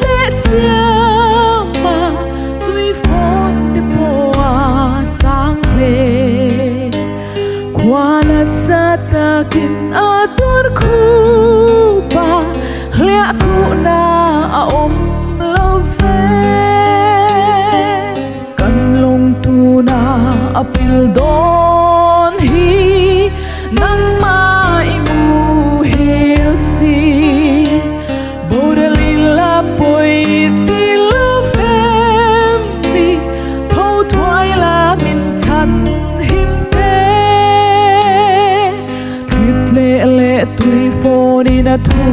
lệ chia mà tuy phone te poa sang le qua na sa ta kin a tur khu ba lệ khu na a om lo ve kan long tu na apil don hi nang mai mu hil si bodalila poi ti lo fem ni thâu thoai la min chan him te thlit le le tui phone in a thu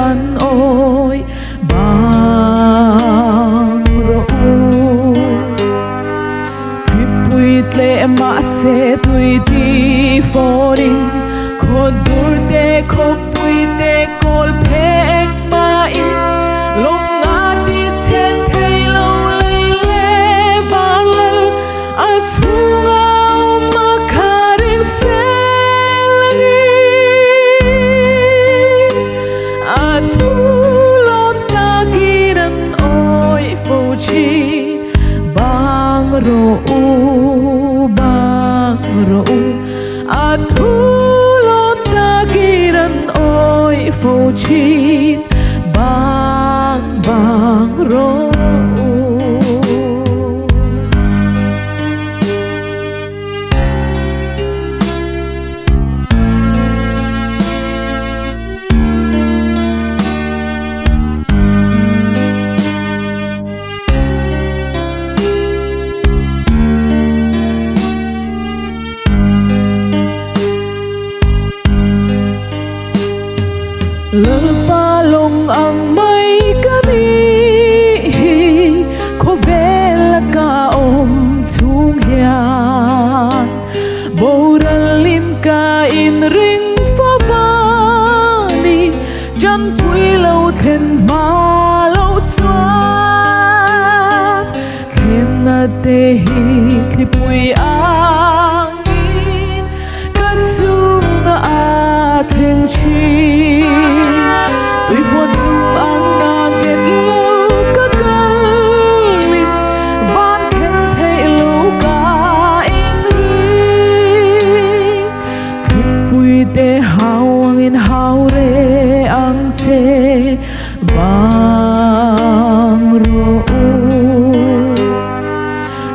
an oi bang ro le ma se tui ti forin ko dur te ko pui te kol phek ma in long nga ti chen thei lo lei le wang lal a chunga ma kharing sel ni a thu lom ta kiran oi fo chi bang ro ro a thu lo ta kiran oi fo chin bang bang ro lơ ba long ang mai kami ko vela ka om chung hian boralin ka in ring fa vani jan pui lo then ma lo chuan then na te hi thi pui angin ka chung na a theng chi bang ro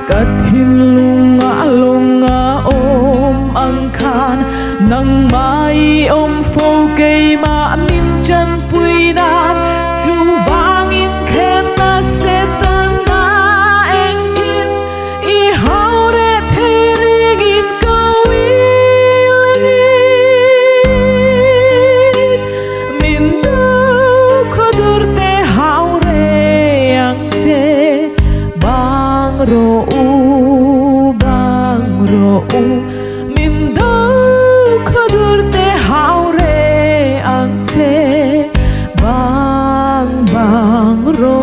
kathin lunga om ang khan nang mai om fo kei ma min chan pui nan chu wang in khen na se tan na eng in I hau re the ring in ko will ni min bang ro min do khadur te haure ang che bang bang ro